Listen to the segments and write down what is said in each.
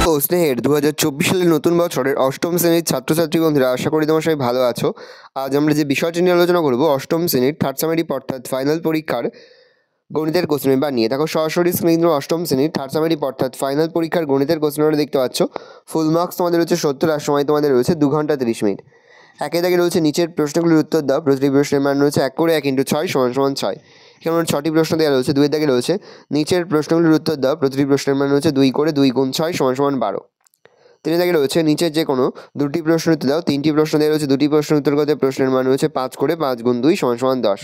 ও স্নেহের 2024 সালের নতুন বছরের অষ্টম শ্রেণীর ছাত্রছাত্রী বন্ধুরা, আশা করি তোমার সবাই ভালো আছো। আজ আমরা যে বিষয়টি নিয়ে আলোচনা করব অষ্টম শ্রেণীর থার্ড সামারি অর্থাৎ ফাইনাল পরীক্ষার গণিতের কোশ্চেন পেপার নিয়ে। দেখো সরাসরি স্ক্রিন অষ্টম শ্রেণীর থার্ড সামারি অর্থাৎ ফাইনাল পরীক্ষার গণিতের কোশ্চেন পেপার দেখতে পাচ্ছ। ফুল মার্কস তোমাদের রয়েছে 70 আর সময় তোমাদের রয়েছে 2 ঘন্টা 30 মিনিট। একে দাগে রয়েছে নিচের প্রশ্নগুলির উত্তর দাও। প্রতিটি প্রশ্নের মান রয়েছে 1 করে 1 × 6 = 6। এখানে 6টি প্রশ্ন দেওয়া রয়েছে। 2 দাগে রয়েছে নিচের প্রশ্নগুলির উত্তর দাও। প্রতিটি প্রশ্নের মান রয়েছে 2 করে 2 × 6 = 12। 3 দাগে রয়েছে নিচের যে কোনো 2টি প্রশ্নের উত্তর দাও। 3টি প্রশ্ন দেওয়া রয়েছে। 2টি প্রশ্নের উত্তর করতে প্রশ্নের মান রয়েছে 5 করে 5 × 2 = 10।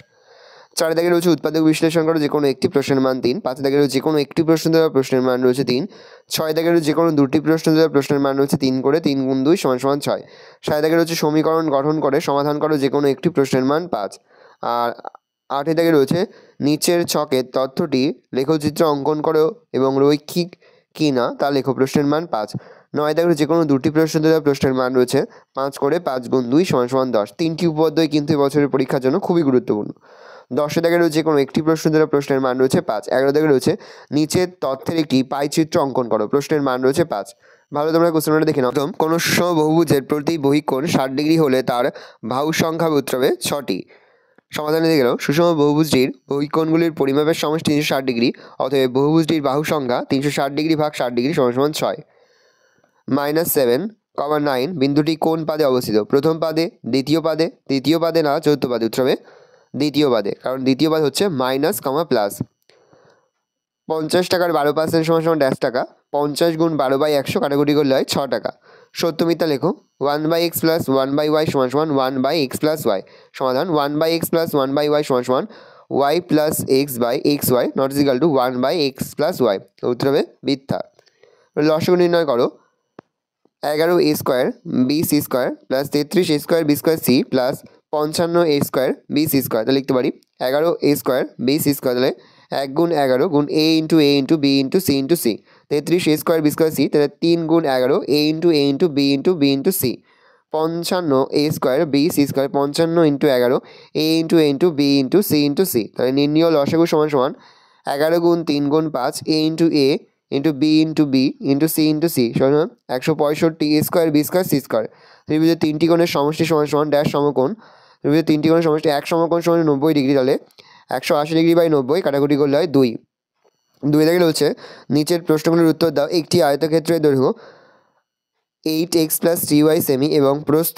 4 দাগে রয়েছে উৎপাদক বিশ্লেষণ করো, যে কোনো একটি প্রশ্নের মান 3। 5 দাগে রয়েছে যে কোনো একটি প্রশ্ন দেওয়া প্রশ্নের মান রয়েছে 3। 6 দাগে রয়েছে যে কোনো 2টি প্রশ্ন দেওয়া প্রশ্নের মান রয়েছে 3 করে 3 × 2 = 6। 7 দাগে রয়েছে সমীকরণ গঠন করে সমাধান করো, যে কোনো একটি প্রশ্নের মান 5। আর 8 দাগে রয়েছে নিচের ছকের তথ্যটি লেখচিত্র অঙ্কন করো এবং রৈখিক কি না তা লেখো, প্রশ্নের মান 5। 9 দাগে যে কোনো 2টি প্রশ্ন দেওয়া প্রশ্নের মান রয়েছে 5 করে 5 × 2 = 10। 3টি উপপাদ্যই কিন্তু এবছরের পরীক্ষার জন্য খুবই গুরুত্বপূর্ণ। 10 দাগে রয়েছে কোনো একটি প্রশ্ন দেওয়া প্রশ্নের মান রয়েছে 5। 11 দাগে রয়েছে নিচের তথ্যের একটি পাই চিত্র অঙ্কন করো, প্রশ্নের মান রয়েছে 5। ভালো, তোমরা কোশ্চেনটা দেখে নাও। কোনো সুষম বহুভুজের প্রতি বহিকোণ 60 ডিগ্রি হলে তার বাহু সংখ্যা হবে 6টি। সমাধানে দেখে নাও। সুষম বহুভুজটির বহিকোণগুলির পরিমাপের সমষ্টি 360 ডিগ্রি, অতএব বহুভুজটির বাহু সংখ্যা 360 ডিগ্রি ভাগ 60 ডিগ্রি = 6। -7, 9 বিন্দুটি কোন পাদে অবস্থিত? প্রথম পাদে, দ্বিতীয় পাদে, তৃতীয় পাদে না চতুর্থ পাদে? উত্তর হবে দ্বিতীয় পাদে, কারণ দ্বিতীয় পাদ হচ্ছে মাইনাস, প্লাস। 50 টাকার 12% = ড্যাশ টাকা। 50 × 12/100 কাটাকুটি করলে হয় 6 টাকা। সত্য মিথ্যা লেখো। 1/x + 1/y = 1/x + y। সমাধান 1/x + 1/y = y + x/xy not = 1/x + y। উত্তর হবে মিথ্যা। লসাগু নির্ণয় করো। 11a² bc² + 33a² b² c + 55a² bc²। তাহলে লিখতে পারি 11a² bc², তাহলে 1 × 11 × a × a × b × c × c। 33a² b² c, তাহলে 3 × 11 a × a × b × b × c। 55a² bc², 55 × 11 a × a × b × c × c। তাহলে নির্ণীয় লসাগু = 11 × 3 × 5 a × a × b × b × c × c সমান 165 a² b² c²। ত্রিভুজের 3টি কোণের সমষ্টি = dash সমকোণ। ত্রিভুজের 3টি কোণের সমষ্টি এক সমকোণ = 90 ডিগ্রি, তাহলে 180 ডিগ্রি বাই 90 কাটাকুটি করলে হয় 2। 2 দাগে রয়েছে নিচের প্রশ্নগুলির উত্তর দাও। একটি আয়তক্ষেত্রের দৈর্ঘ্য 8x + 3y সেমি এবং প্রস্থ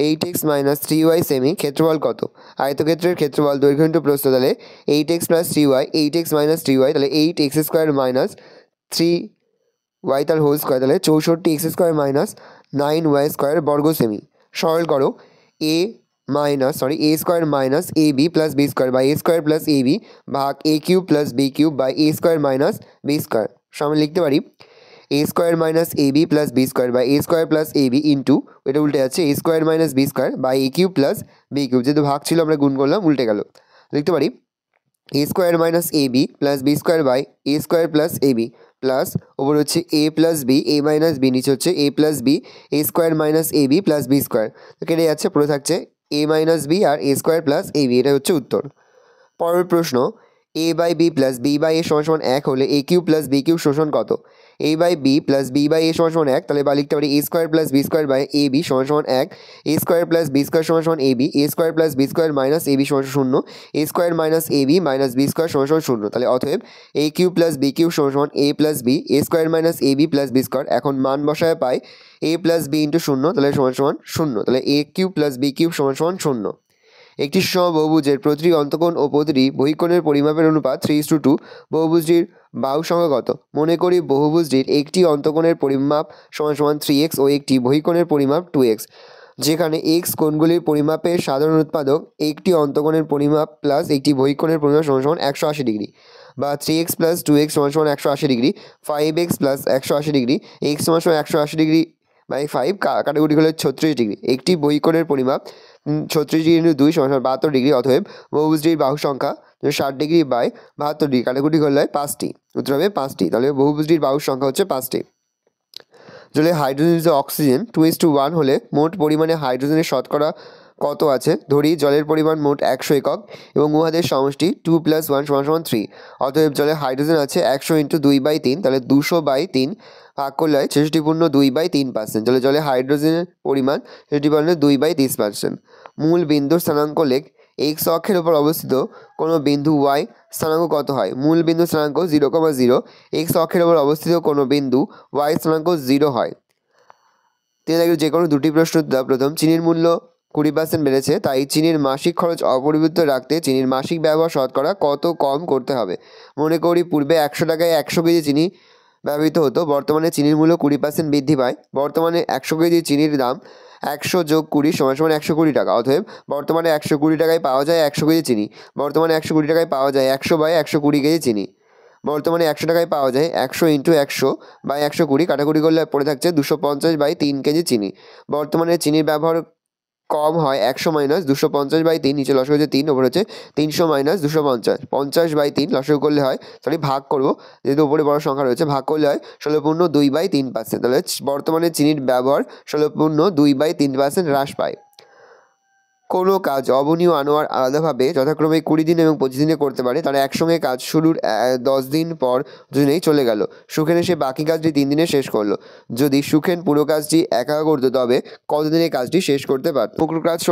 8x - 3y সেমি, ক্ষেত্রফল কত? আয়তক্ষেত্রের ক্ষেত্রফল দৈর্ঘ্য × প্রস্থ, তাহলে 8x + 3y, 8x - 3y, তাহলে 8x² - 3y তার হোল স্কোয়ার, তাহলে 64x² - 9y² বর্গ সেমি। সরল করো। a² - ab + b² a² + ab ভাগ a³ + b³ a² - b²। সমান লিখতে পারি a² - ab + b² a² + ab into, এটা উল্টে যাচ্ছে, a² - b² a³ + b³। যেহেতু ভাগ ছিল আমরা গুণ করলাম, উল্টে গেল। লিখতে পারি a² - ab + b² a² + ab plus ওপরে হচ্ছে a + b, a - b নিচে হচ্ছে a + b a² - ab + b²। কেটে যাচ্ছে, পড়ে থাকছে a - b R a² + ab। এটা হচ্ছে উত্তর। পরের প্রশ্ন, a/b + b/a = 1 হলে a³ + b³ শোষণ কত? a/b + b/a = 1, তাহলে বা লিখতে পারি a² + b² ab = 1, a² + b² = ab, a² + b² - ab = 0, a² - ab - b² = 0। তাহলে অতএব a³ + b³ = a + b, a² - ab + b²। এখন মান বসায় পাই a + b × 0, তাহলে = 0। তাহলে a³ + b³ = 0। একটি সুষম বহুভুজের প্রতিটি অন্তঃকোণ ও প্রতিটি বহিকোণের পরিমাপের অনুপাত 3:2। বহুভুজটির বাহু সংখ্যা কত? মনে করি বহুভুজটির একটি অন্তঃকোণের পরিমাপ = 3x ও একটি বহিকোণের পরিমাপ 2x, যেখানে x কোণগুলির পরিমাপের সাধারণ উৎপাদক। একটি অন্তঃকোণের পরিমাপ প্লাস একটি বহিকোণের পরিমাপ = 180 ডিগ্রি, বা 3x + 2x = 180 degree, 5x + 180 degree, x = 180 degree by 5 কাটাকুটি করলে 36 ডিগ্রি। একটি বহিকোণের পরিমাপ 36 ডিগ্রি × 2 = 72 ডিগ্রি, অতএব বহুভুজটির বাহু সংখ্যা 60 ডিগ্রি বাই 72 ডিগ্রি কাটাকুটি করলে হয় 5টি। উত্তর হবে 5টি। তাহলে বহুভুজটির বাহুর সংখ্যা হচ্ছে 5টি। জলে হাইড্রোজেন অক্সিজেন 2:1 হলে মোট পরিমাণে হাইড্রোজেনের শতকরা কত আছে? ধরি জলের পরিমাণ মোট 100 একক এবং উহাদের সমষ্টি 2 + 1 = 3। অতএব জলে হাইড্রোজেন আছে 100 × 2/3, তাহলে 200/3 ভাগ করলে হয় 66.2/3%। তাহলে জলে হাইড্রোজেনের পরিমাণ 66.2/30%। মূল বিন্দুর স্থানাঙ্ক লেখ। x অক্ষের উপর অবস্থিত কোনো বিন্দু y স্থানাঙ্ক কত হয়? মূল বিন্দু স্থানাঙ্ক 0,0, x অক্ষের উপর অবস্থিত কোনো বিন্দু y স্থানাঙ্ক 0 হয়। যে কোনো দুটি প্রশ্ন উত্তর। প্রথম, চিনির মূল্য 20% বেড়েছে, তাই চিনির মাসিক খরচ অপরিবর্তিত রাখতে চিনির মাসিক ব্যবহার শতকরা কত কম করতে হবে? মনে করি পূর্বে 100 টাকায় 100 কেজি চিনি ব্যবহৃত হতো, বর্তমানে চিনির মূল্য 20% বৃদ্ধি পায়। বর্তমানে 100 কেজি চিনির দাম 100 + 20 = 120 টাকা। অতএব বর্তমানে 120 টাকায় পাওয়া যায় 100 কেজি চিনি। বর্তমানে 120 টাকায় পাওয়া যায় 100/120 কেজি চিনি। বর্তমানে 100 টাকায় পাওয়া যায় 100 × 100/120, কাটাকুটি করলে পড়ে থাকছে 250/3 কেজি চিনি। বর্তমানে চিনির ব্যবহার কম হয় 100 - 250/3, নিচে লসাগু হচ্ছে 3, ওপরে হচ্ছে 300 - 250, 50/3 লসাগু করলে হয়, ভাগ করবো যেহেতু উপরে বড় সংখ্যা রয়েছে, ভাগ করলে হয় 16.2/3%। তাহলে বর্তমানে চিনির ব্যবহার 16.2/3% হ্রাস পায়। কোনো কাজ অবনী ও আনোয়ার আলাদাভাবে যথাক্রমে 20 দিন এবং 25 দিনে করতে পারে। তারা একসঙ্গে কাজ শুরুর 10 দিন পর দুজনেই চলে গেল। সুখেন এসে বাকি কাজটি 3 দিনে শেষ করলো। যদি সুখেন পুরো কাজটি একা করতো তবে কতদিনে কাজটি শেষ করতে পারত? পুরো কাজ =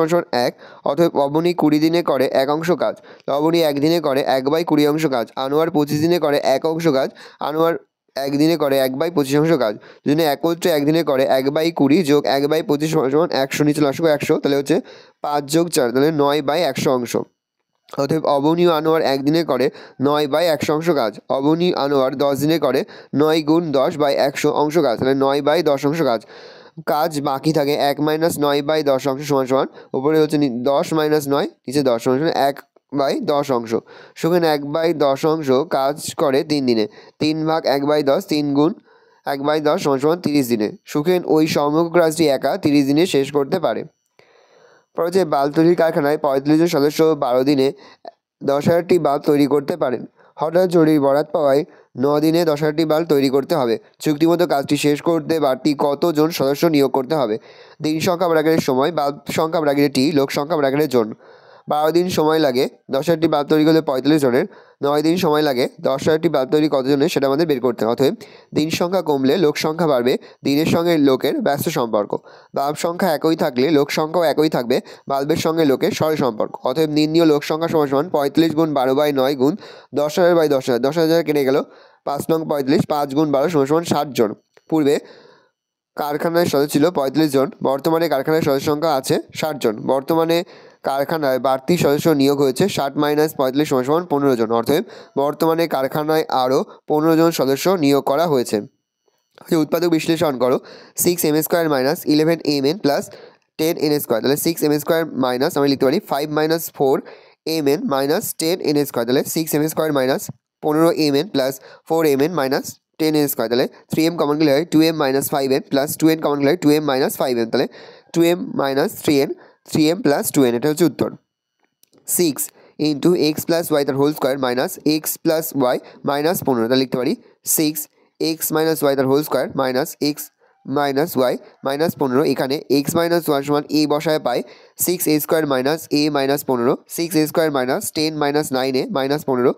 1। অতএব অবনী 20 দিনে করে 1 অংশ কাজ, অবনী 1 দিনে করে 1/20 অংশ কাজ। আনোয়ার 25 দিনে করে 1 অংশ কাজ, আনোয়ার 1 দিনে করে 1/25 অংশ কাজ। দুজনে একত্রে 1 দিনে করে 1/20 যোগ 1/25 = 100, নিচে লসাগু 100, তাহলে হচ্ছে 5 যোগ 4, তাহলে 9/100 অংশ। অতএব অবনী ও আনোয়ার 1 দিনে করে 9/100 অংশ কাজ। অবনী আনোয়ার 10 দিনে করে 9 × 10/100 অংশ কাজ, তাহলে 9/10 অংশ কাজ। কাজ বাকি থাকে 1 - 9/10 অংশ = উপরে হচ্ছে 10 - 9, নিচে 10 = 1/10 অংশ। সুখেন 1/10 অংশ কাজ করে 3 দিনে। 3 ভাগ 1/10, 3 × 1/10 = 30 দিনে। সুখেন ওই সমগ্র কাজটি একা 30 দিনে শেষ করতে পারে। পরে হচ্ছে বাল্ব তৈরির কারখানায় 45 জন সদস্য 12 দিনে 10,000টি বাল্ব তৈরি করতে পারেন। হঠাৎ জরুরি বরাত পাওয়ায় 9 দিনে 10,000টি বাল্ব তৈরি করতে হবে। চুক্তিমতো কাজটি শেষ করতে বাড়তি কতজন সদস্য নিয়োগ করতে হবে? দিন সংখ্যা ব্র্যাকেটের সময়, বাল্ব সংখ্যা ব্র্যাকেটে টি, লোক সংখ্যা ব্র্যাকেটের জন। 12 দিন সময় লাগে 10,000টি বাল্ব তৈরি করতে 45 জনের। 9 দিন সময় লাগে 10,000টি বাল্ব তৈরি কতজনের সেটা আমাদের বের করতে হবে। অতএব দিন সংখ্যা কমলে লোক সংখ্যা বাড়বে, দিনের সঙ্গে লোকের ব্যস্ত সম্পর্ক। বাল্ব সংখ্যা একই থাকলে লোক সংখ্যাও একই থাকবে, বাল্বের সঙ্গে লোকের সরল সম্পর্ক। অতএব নির্ণীয় লোক সংখ্যা = 45 × 12/9 × 10,000/10,000। 10,000 কেটে গেল, 5 নং 45, 5 × 12 = 60 জন। পূর্বে কারখানায় সদস্য ছিল 45 জন, বর্তমানে কারখানায় সদস্য সংখ্যা আছে 60 জন। বর্তমানে কারখানায় বাড়তি সদস্য নিয়োগ হয়েছে 60 - 45 = 15 জন। অতএব বর্তমানে কারখানায় আরও 15 জন সদস্য নিয়োগ করা হয়েছে। উৎপাদক বিশ্লেষণ করো। 6m² - 11mn + 10n², তাহলে 6m² মাইনাস আমি লিখতে পারি 5 - 4mn - 10n², তাহলে 6m² - 15mn + 4mn - 10n², তাহলে 3m কমন গেলে হয় 2m - 5n + 2n কমন গেলে হয় 2m - 5n, তাহলে 2m - 3n, 3m + 2n, এটা হচ্ছে উত্তর। 6 × x + y তার whole square minus x + y - 15, তাহলে লিখতে পারি 6x - y তার whole square minus x - y - 15। এখানে x - 1 = a বসায় পাই 6a² - a - 15, 6a² - 10 - 9a - 15,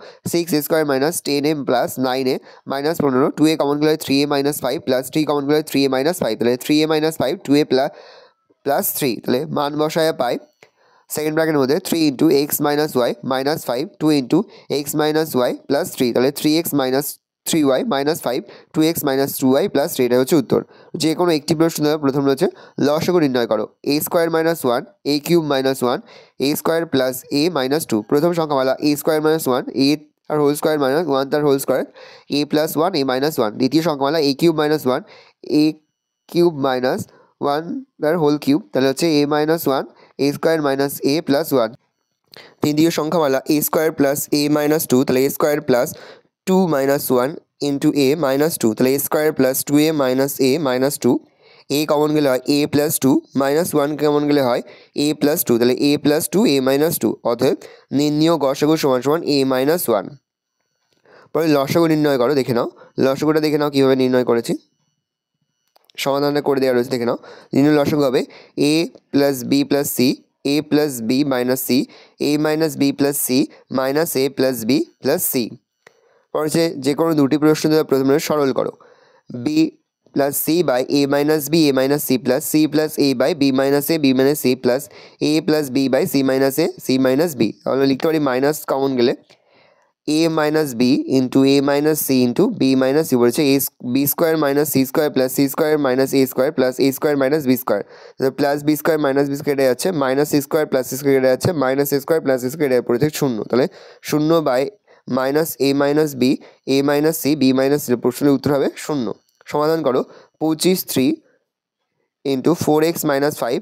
6a² - 10m + 9a - 15, 2a common গেলে 3a - 5 + 3 কমন গেলে 3a - 5, তাহলে 3a - 5 2a + 3, তাহলে মান বসায় পাই সেকেন্ড ব্র্যাকেটের মধ্যে 3 × x - y - 5 2 × x - y + 3, তাহলে 3x - 3y - 5 2x - 2y + 3, এটা হচ্ছে উত্তর। যে কোনো একটি প্রশ্ন দেওয়া। প্রথম রয়েছে লসাগু নির্ণয় করো। a² - 1 a³ - 1 a² + a - 2। প্রথম সংখ্যামালা a² - 1 a তার হোল স্কোয়ার মাইনাস 1 তার হোল স্কোয়ার a + 1 a - 1। দ্বিতীয় সংখ্যামালা a³ - 1 a³ - 1 তার হোল কিউব, তাহলে হচ্ছে a - 1 a² - a + 1। তৃতীয় সংখ্যামালা a² + a - 2, তাহলে a² + 2 - 1 × a - 2, তাহলে a² + 2a - a - 2। a common গেলে হয় a + 2 - 1 কমন গেলে হয় a + 2, তাহলে a + 2 a - 2। অতএব নির্ণীয় গসাগু = a - 1। পরে লসাগু নির্ণয় করো, দেখে নাও লসাগুটা দেখে নাও কীভাবে নির্ণয় করেছি, সমাধানটা করে দেওয়া রয়েছে দেখে নাও। নির্ণয় লসাগু হবে a + b + c a plus b minus c, a minus b plus c minus a plus b plus c. পড়ছে যে কোনো দুটি প্রশ্ন দেওয়া প্রথমে সরল করো। B plus c by a minus b a minus c plus c plus a by b minus a b minus c plus a plus b by c minus a c minus b. তাহলে লিখতে পারি minus common গেলে a minus b into A minus c into b minus c বলছে a b square minus c square plus c square minus a square plus a square minus b square. Plus b square minus b square কেটে যাচ্ছে, minus c square plus c square কেটে যাচ্ছে, minus a square plus c square কেটে পড়েছে শূন্য। তাহলে শূন্য by minus a minus b a minus c b minus c, প্রশ্নের উত্তর হবে শূন্য। সমাধান করো 25 into 4x minus 5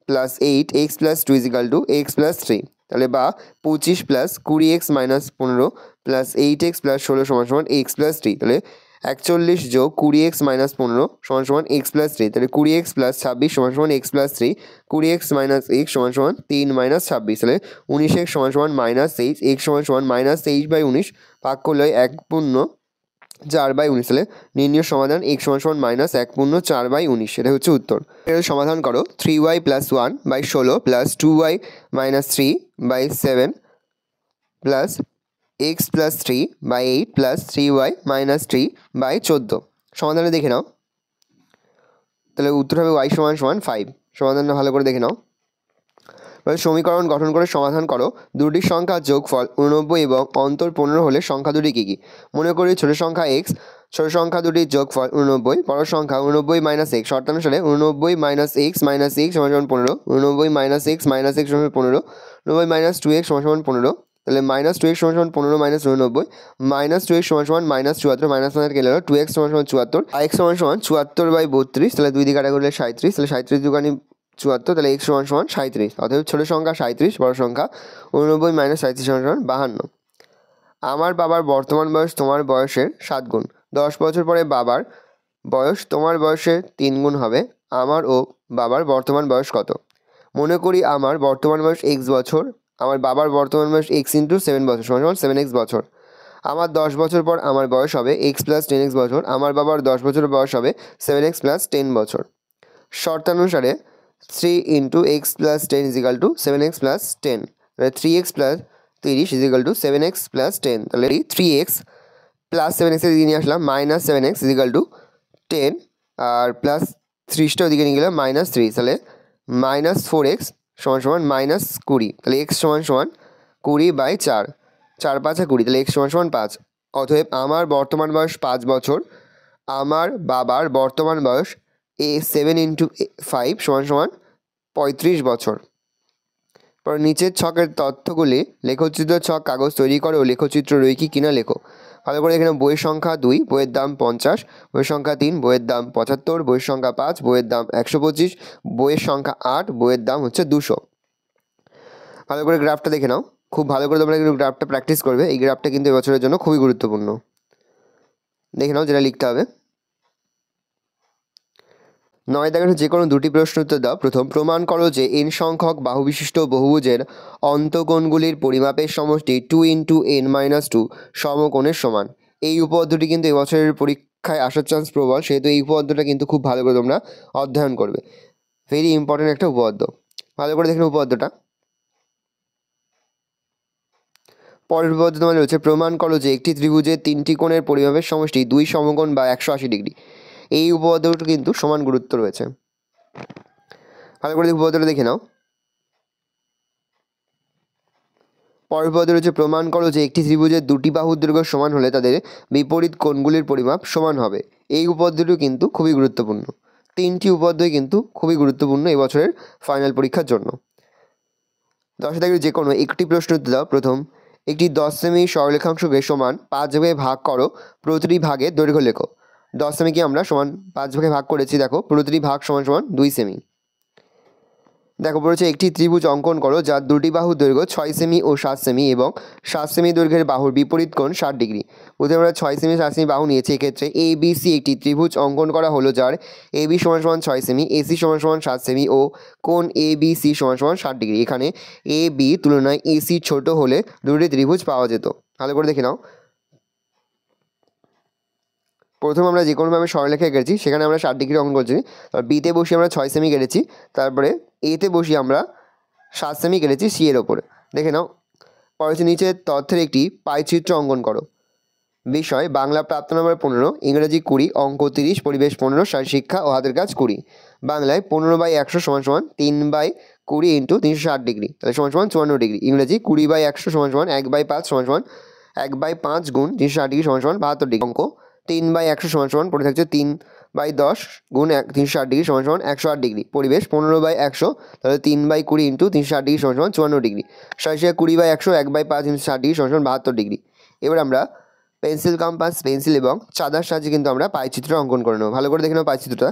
plus 8x plus 2 equal to x plus 3। তাহলে বা 25 plus 20x minus 15 plus 8x plus 16 সমান সমান x প্লাস 3। তাহলে 41 যোগ 20x মাইনাস 15 সমান সমান x প্লাস 3। তাহলে 20x প্লাস 26 সমান সমান x plus 3, 20x minus x সমান সমান 3 মাইনাস 26। তাহলে 19x সমান সমান মাইনাস 23, x সমান সমান মাইনাস 23 বাই 19, ভাগ করলে 1/4/19। তাহলে নির্ণয় সমাধান x সমান সমান মাইনাস 1/4/19, এটা হচ্ছে উত্তর। এর সমাধান করো 3y plus 1/16 plus 2y minus 3/7 plus x plus 3/8 plus 3y minus 3/14। সমাধানে দেখে নাও, তাহলে উত্তর হবে y সমান সমান 5। সমাধানটা ভালো করে দেখে নাও। সমীকরণ গঠন করে সমাধান করো। দুটি সংখ্যার যোগফল 89 এবং অন্তর 15 হলে সংখ্যা দুটি কী কী? মনে করি ছোট সংখ্যা x, ছোট সংখ্যা দুটির যোগফল 89, বড় সংখ্যা 89 minus x। শর্তানুসারে 89 minus x minus x সমান সমান 15, 89 মাইনাস x মাইনাস x সমান 15, 89 মাইনাস 2x সমান সমান 15, তাহলে মাইনাস 2x সমান সমান 15 মাইনাস 89, মাইনাস 2x সমান সমান মাইনাস 74, মাইনাস মাইনাস গেলে 2x সমান সমান 74, x সমান সমান 74/32, তাহলে 2 দিয়ে কাটা করলে 37, তাহলে 37 দুগানি 74, তাহলে x সমান সমান 37। অতএব ছোট সংখ্যা 37, বড় সংখ্যা 89 মাইনাস 37 সমান সমান 52। আমার বাবার বর্তমান বয়স তোমার বয়সের 7 গুণ। 10 বছর পরে বাবার বয়স তোমার বয়সের 3 গুণ হবে। আমার ও বাবার বর্তমান বয়স কত? মনে করি আমার বর্তমান বয়স x বছর, আমার বাবার বর্তমান বয়স x ইন্টু 7 বছর সমান সমান 7x বছর। আমার 10 বছর পর আমার বয়স হবে x প্লাস 10x বছর, আমার বাবার 10 বছর বয়স হবে 7x প্লাস 10 বছর। শর্তানুসারে 3 into x plus 10 equal to 7x plus 10, তাহলে 3x plus 30 is equal to 7x plus 10। তাহলে 3x প্লাস 7x এদিকে নিয়ে আসলাম, মাইনাস 7x ইজিক্যাল টু 10, আর প্লাস 30টা ওদিকে নিয়ে গেলাম মাইনাস 3, তাহলে মাইনাস 4x সমান সমান মাইনাস 20। তাহলে x সমান সমান 20/4, 4×5 20, তাহলে x সমান সমান 5। অতএব আমার বর্তমান বয়স 5 বছর, আমার বাবার বর্তমান বয়স 7 ইন্টু 5 সমান সমান 35 বছর। পর নিচের ছকের তথ্যগুলি লেখচিত্র ছক কাগজ তৈরি করো, লেখচিত্র রৈখিক কিনা লেখো। ভালো করে এখানে বইয়ের সংখ্যা 2, বইয়ের দাম 50, বইয়ের সংখ্যা 3, বইয়ের দাম 75, বইয়ের সংখ্যা 5, বইয়ের দাম 125, বইয়ের সংখ্যা 8, বইয়ের দাম হচ্ছে 200। ভালো করে গ্রাফটা দেখে নাও, খুব ভালো করে তোমরা কিন্তু গ্রাফটা প্র্যাকটিস করবে। এই গ্রাফটা কিন্তু এবছরের জন্য খুবই গুরুত্বপূর্ণ। দেখে নাও যেটা লিখতে হবে। 9 দাগের যে কোনো দুটি প্রশ্ন উত্তর দাও। প্রথম, প্রমাণ করো যে n সংখ্যক বাহুবিশিষ্ট বহুভুজের অন্তঃকোণগুলির পরিমাপের সমষ্টি 2 ইন্টু n-2 সমকোণের সমান। এই উপপাদ্যটি কিন্তু এবছরের পরীক্ষায় আসার চান্স প্রবল, সেহেতু এই উপপাদ্যটা কিন্তু খুব ভালো করে তোমরা অধ্যয়ন করবে। ভেরি ইম্পর্টেন্ট একটা উপপাদ্য। ভালো করে দেখুন উপপাদ্যটা। পরের উপপাদ্য তোমাদের রয়েছে, প্রমাণ করো যে একটি ত্রিভুজের 3টি কোণের পরিমাপের সমষ্টি 2 সমকোণ বা 180 ডিগ্রি। এই উপপাদ্যটি কিন্তু সমান গুরুত্ব রয়েছে। ভালো করে উপপাদ্যটা দেখে নাও। পরের উপপাদ্য রয়েছে, প্রমাণ করো যে একটি ত্রিভুজের 2টি বাহুর দৈর্ঘ্য সমান হলে তাদের বিপরীত কোণগুলির পরিমাপ সমান হবে। এই উপপাদ্যটিও কিন্তু খুবই গুরুত্বপূর্ণ। 3টি উপপাদ্যই কিন্তু খুবই গুরুত্বপূর্ণ এবছরের ফাইনাল পরীক্ষার জন্য। 10 দাগের যে কোনো একটি প্রশ্ন উত্তর দাও। প্রথম, একটি 10 সেমি সরলরেখাংশকে সমান 5 ভাগে ভাগ করো, প্রতিটি ভাগে দৈর্ঘ্য লেখো। 10 সেমিকে আমরা সমান 5 ভাগে ভাগ করেছি, দেখো প্রতিটি ভাগ সমান সমান 2 সেমি। দেখো বলেছে একটি ত্রিভুজ অঙ্কন করো যার 2টি বাহুর দৈর্ঘ্য 6 সেমি ও 7 সেমি এবং 7 সেমি দৈর্ঘ্যের বাহুর বিপরীত কোণ 60 ডিগ্রি। প্রথমে আমরা 6 সেমি 7 সেমি বাহু নিয়েছি। এক্ষেত্রে ABC একটি ত্রিভুজ অঙ্কন করা হলো যার AB সমান সমান 6 সেমি, AC সমান সমান 7 সেমি ও কোণ ABC সমান সমান 60 ডিগ্রি। এখানে AB তুলনায় AC ছোট হলে দুটি ত্রিভুজ পাওয়া যেত। ভালো করে দেখে নাও। প্রথম আমরা যে কোনোভাবে সরলরেখা এঁকেছি, সেখানে আমরা 60 ডিগ্রি অঙ্কন করছি। তারপর বিতে বসিয়ে আমরা 6 সেমি কেটেছি, তারপরে এতে বসিয়ে আমরা 7 সেমি কেটেছি সি এর ওপরে। দেখে নাও। পরে হচ্ছে নিচে তথ্যের একটি পাইচিত্র অঙ্কন করো। বিষয় বাংলা প্রাপ্ত নম্বর 15, ইংরেজি 20, অঙ্ক 30, পরিবেশ 15, শিক্ষা ও হাতের কাজ 20। বাংলায় 15/100 সমান সমান 3/20 ইন্টু 360 ডিগ্রি, তাহলে সমান সমান 54 ডিগ্রি। ইংরেজি 20/100 সমান সমান 1/5 সমান সমান 1/5 গুণ 360 ডিগ্রি সমান সমান 72 ডিগ্রি। অঙ্ক 3/100 সমান সমান পড়ে থাকছে 3/10 গুণ 360 ডিগ্রি সমান সমান 108 ডিগ্রি। পরিবেশ 15/100, তাহলে 3/20 ইন্টু 360 ডিগ্রি সমান সমান 54 ডিগ্রি। 20/100 1/5 ইন্টু 60 ডিগ্রি সমান সমান 72 ডিগ্রি। এবার আমরা পেন্সিল, কম্পাস, পেন্সিল এবং চাঁদার সাহায্যে কিন্তু আমরা পাইচিত্র অঙ্কন করে নেব। ভালো করে দেখে নাও পাইচিত্রটা।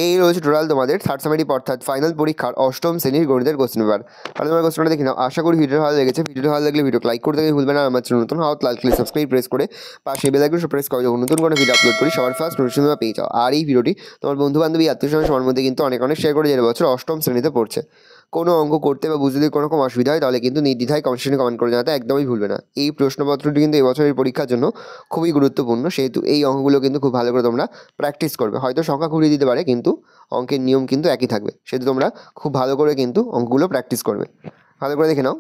এই রয়েছে টোটাল তোমাদের থার্ড সেমিস্টার অর্থাৎ ফাইনাল পরীক্ষার অষ্টম শ্রেণীর গণিতের কোশ্চেন পেপার। তাহলে তোমার কোশ্চেনটা দেখে নাও। আশা করি ভিডিও ভালো লেগেছে। ভিডিও ভালো লাগলে ভিডিও লাইক করতে ভুলবে না। আমার চ্যানেল নতুন হওয়া লাইক করে সাবস্ক্রাইব প্রেস করে পাশে বেল আইকন প্রেস করে যখন নতুন কোনো ভিডিও আপলোড করি সবার ফার্স্ট নোটিফিকেশন পেয়ে যাও। আর এই ভিডিওটি তোমার বন্ধু বান্ধবী আত্মীয়স্বজন সবার মধ্যে কিন্তু অনেক শেয়ার করে, যে বছর অষ্টম শ্রেণীতে পড়ছে। কোনো অঙ্ক করতে বা বুঝতে কোনো রকম অসুবিধা হয় তাহলে কিন্তু নির্দ্বিধায় কমেন্ট কমেন্ট করে জানাতে একদমই ভুলবে না। এই প্রশ্নপত্রটি কিন্তু এবছরের পরীক্ষার জন্য খুবই গুরুত্বপূর্ণ, সেহেতু এই অঙ্কগুলো কিন্তু খুব ভালো করে তোমরা প্র্যাকটিস করবে। হয়তো সংখ্যা ঘুরিয়ে দিতে পারে, কিন্তু অঙ্কের নিয়ম কিন্তু একই থাকবে, সেহেতু তোমরা খুব ভালো করে কিন্তু অঙ্কগুলো প্র্যাকটিস করবে। ভালো করে দেখে নাও।